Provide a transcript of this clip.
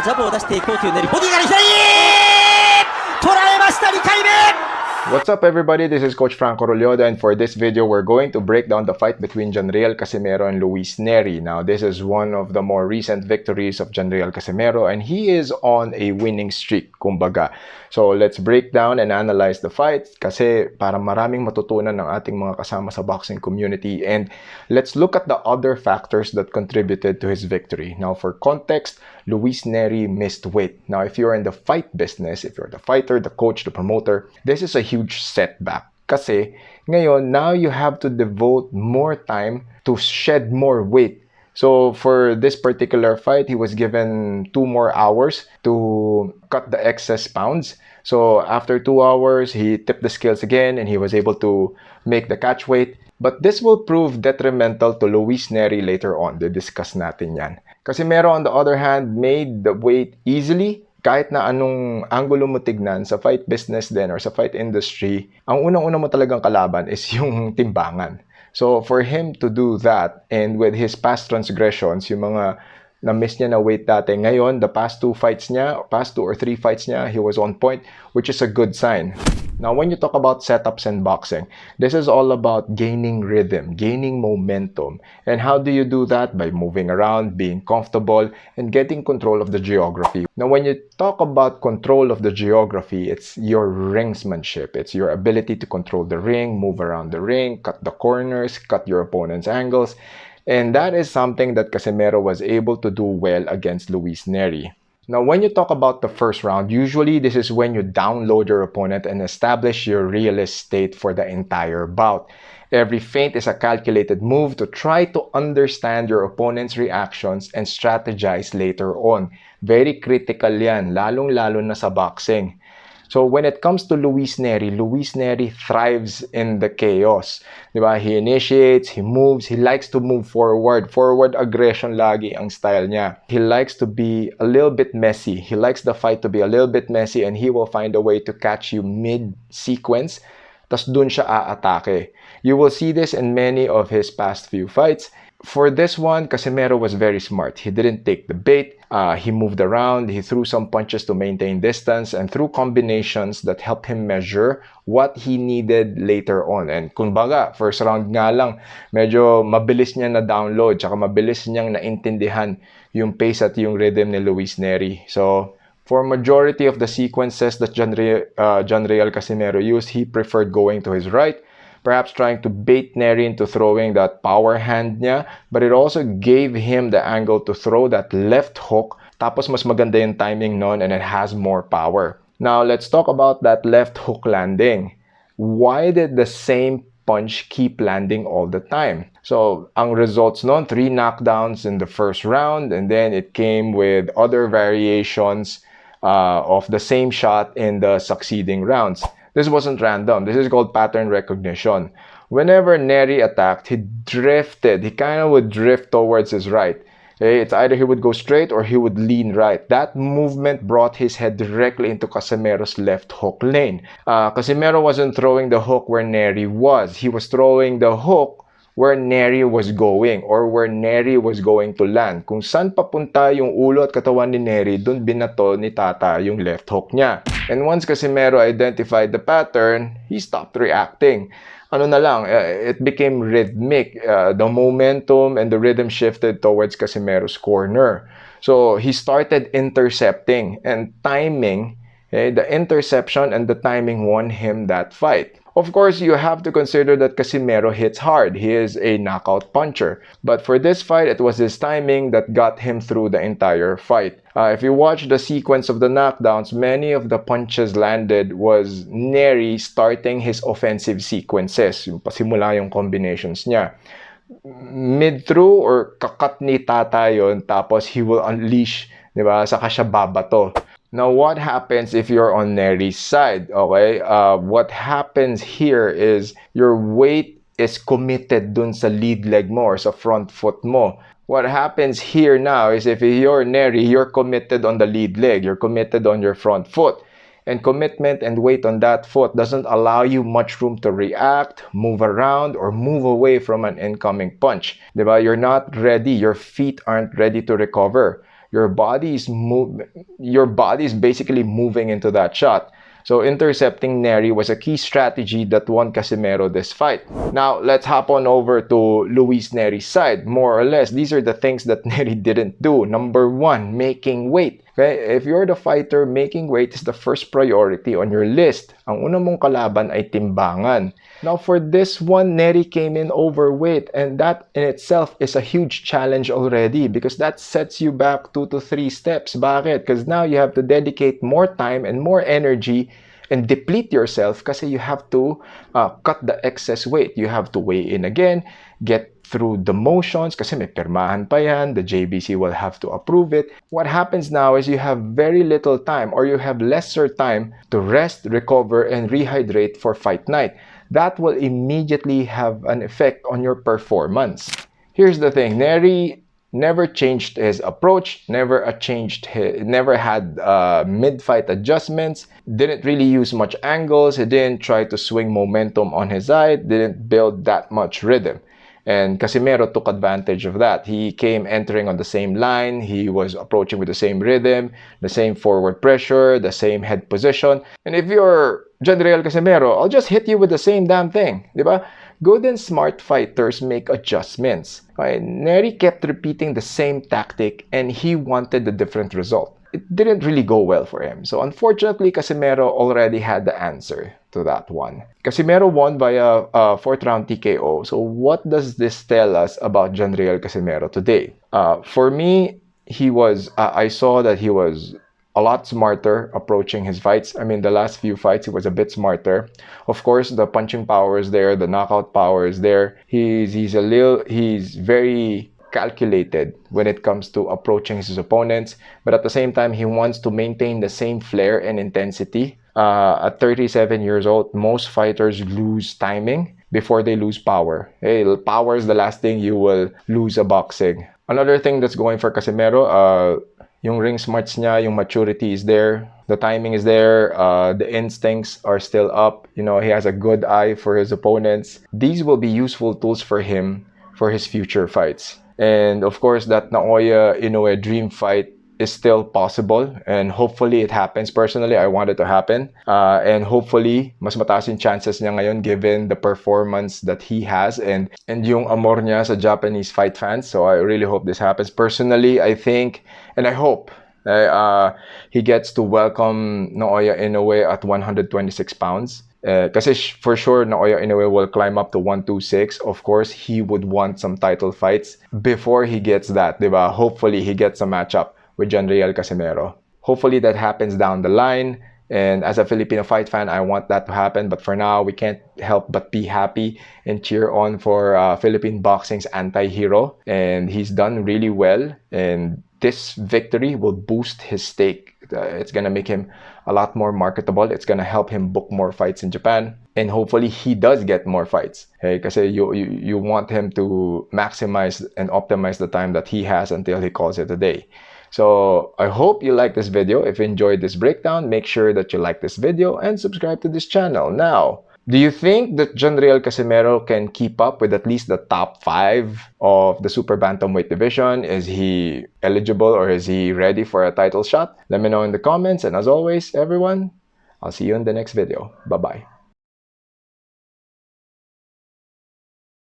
ジャブを出していこうという練り、ボディが左捉えました、2回目。 What's up everybody, this is Coach Franco Rolioda, and for this video we're going to break down the fight between Janriel Casimero and Luis Neri. Now this is one of the more recent victories of Janriel Casimero and he is on a winning streak, kumbaga. So let's break down and analyze the fight kasi para maraming matutunan ng ating mga kasama sa boxing community, and let's look at the other factors that contributed to his victory. Now for context, Luis Neri missed weight. Now if you're in the fight business, if you're the fighter, the coach, the promoter, this is a huge setback. Kasi ngayon, now you have to devote more time to shed more weight. So for this particular fight, he was given 2 more hours to cut the excess pounds. So after 2 hours, he tipped the scales again and he was able to make the catch weight. But this will prove detrimental to Luis Neri later on. Discuss natin yan. Casimero, on the other hand, made the weight easily. Kahit na anong angulo mo tignan sa fight business din or sa fight industry, ang unang-una mo talagang kalaban is yung timbangan. So for him to do that, and with his past transgressions, yung mga na-miss niya na weight dati, ngayon, the past 2 or 3 fights niya, he was on point, which is a good sign. Now, when you talk about setups and boxing, this is all about gaining rhythm, gaining momentum. And how do you do that? By moving around, being comfortable, and getting control of the geography. Now, when you talk about control of the geography, it's your ringsmanship. It's your ability to control the ring, move around the ring, cut the corners, cut your opponent's angles. And that is something that Casimero was able to do well against Luis Neri. Now, when you talk about the first round, usually this is when you download your opponent and establish your realist state for the entire bout. Every feint is a calculated move to try to understand your opponent's reactions and strategize later on. Very critical yan, lalong-lalo na sa boxing. So when it comes to Luis Neri thrives in the chaos. Diba? He initiates, he moves, he likes to move forward. Forward aggression lagi ang style niya. He likes to be a little bit messy. He likes the fight to be a little bit messy, and he will find a way to catch you mid-sequence. Tas dun siya aatake. You will see this in many of his past few fights. For this one, Casimero was very smart. He didn't take the bait. He moved around. He threw some punches to maintain distance and threw combinations that helped him measure what he needed later on. And kumbaga, first round nga lang, medyo mabilis niya na download, tsaka mabilis niyang naintindihan yung pace at yung rhythm ni Luis Neri. So, for majority of the sequences that Janriel Casimero used, he preferred going to his right, perhaps trying to bait Neri into throwing that power hand niya, but it also gave him the angle to throw that left hook, tapos mas maganda yung timing nun and it has more power. Now, let's talk about that left hook landing. Why did the same punch keep landing all the time? So, ang results nun, 3 knockdowns in the first round, and then it came with other variations of the same shot in the succeeding rounds. This wasn't random. This is called pattern recognition. Whenever Neri attacked, he drifted. He kind of would drift towards his right. Okay? It's either he would go straight or he would lean right. That movement brought his head directly into Casimero's left hook lane. Casimero wasn't throwing the hook where Neri was. He was throwing the hook where Neri was going or where Neri was going to land. Kung saan papunta yung ulo at katawan ni Neri, dun binato ni Tata yung left hook niya. And once Casimero identified the pattern, he stopped reacting. Ano na lang, it became rhythmic. The momentum and the rhythm shifted towards Casimero's corner. So he started intercepting and timing. Okay, the interception and the timing won him that fight. Of course, you have to consider that Casimero hits hard. He is a knockout puncher. But for this fight, it was his timing that got him through the entire fight. If you watch the sequence of the knockdowns, many of the punches landed was Neri starting his offensive sequences. Yung pasimula yung combinations niya. Mid-through or kakat ni Tata yun, tapos he will unleash, di ba? Saka siya babato. Now, what happens if you're on Neri's side? Okay, what happens here is your weight is committed dun sa lead leg mo or sa front foot mo. What happens here now is if you're Neri, you're committed on the lead leg. You're committed on your front foot. And commitment and weight on that foot doesn't allow you much room to react, move around, or move away from an incoming punch. Diba? You're not ready. Your feet aren't ready to recover. your body is basically moving into that shot. So intercepting Nery was a key strategy that won Casimero this fight. Now, let's hop on over to Luis Nery's side. More or less, these are the things that Nery didn't do. Number one, making weight. Okay? If you're the fighter, making weight is the first priority on your list. Ang una mong kalaban ay timbangan. Now, for this one, Nery came in overweight, and that in itself is a huge challenge already because that sets you back 2 to 3 steps. Bakit? Because now you have to dedicate more time and more energy and deplete yourself kasi you have to cut the excess weight. You have to weigh in again, get through the motions kasi may pirmahan pa yan, the JBC will have to approve it. What happens now is you have very little time or you have lesser time to rest, recover, and rehydrate for fight night. That will immediately have an effect on your performance. Here's the thing, Nery never changed his approach, never had mid-fight adjustments, didn't really use much angles, he didn't try to swing momentum on his side, didn't build that much rhythm. And Casimero took advantage of that. He came entering on the same line, he was approaching with the same rhythm, the same forward pressure, the same head position. And if you're Janriel Casimero, I'll just hit you with the same damn thing, di ba? Good and smart fighters make adjustments. Okay? Nery kept repeating the same tactic and he wanted a different result. It didn't really go well for him. So unfortunately, Casimero already had the answer to that one. Casimero won via a 4th round TKO. So what does this tell us about Janriel Casimero today? For me, I saw that he was a lot smarter approaching his fights. I mean, the last few fights, he was a bit smarter. Of course, the punching power is there, the knockout power is there. He's very calculated when it comes to approaching his opponents, but at the same time, he wants to maintain the same flair and intensity. At 37 years old, most fighters lose timing before they lose power. Hey, power is the last thing you will lose a boxing. Another thing that's going for Casimero, yung ring smarts niya, yung maturity is there, the timing is there, the instincts are still up. You know, he has a good eye for his opponents. These will be useful tools for him for his future fights. And of course, that Naoya Inoue dream fight is still possible and hopefully it happens. Personally, I want it to happen. And hopefully, mas mataas yung chances niya ngayon given the performance that he has and yung amor niya sa Japanese fight fans. So I really hope this happens. Personally, I think and I hope he gets to welcome Naoya Inoue at 126 pounds. Kasi for sure, Naoya Inoue will climb up to 126. Of course, he would want some title fights before he gets that, diba? Hopefully, he gets a matchup with Janriel Casimero. Hopefully, that happens down the line. And as a Filipino fight fan, I want that to happen. But for now, we can't help but be happy and cheer on for Philippine boxing's anti-hero. And he's done really well. And this victory will boost his stake. It's going to make him a lot more marketable. It's going to help him book more fights in Japan. And hopefully, he does get more fights. Okay? Kasi you want him to maximize and optimize the time that he has until he calls it a day. So I hope you like this video. If you enjoyed this breakdown, make sure that you like this video and subscribe to this channel. Now, do you think that Janriel Casimero can keep up with at least the top 5 of the super bantamweight division? Is he eligible or is he ready for a title shot? Let me know in the comments. And as always, everyone, I'll see you in the next video. Bye-bye.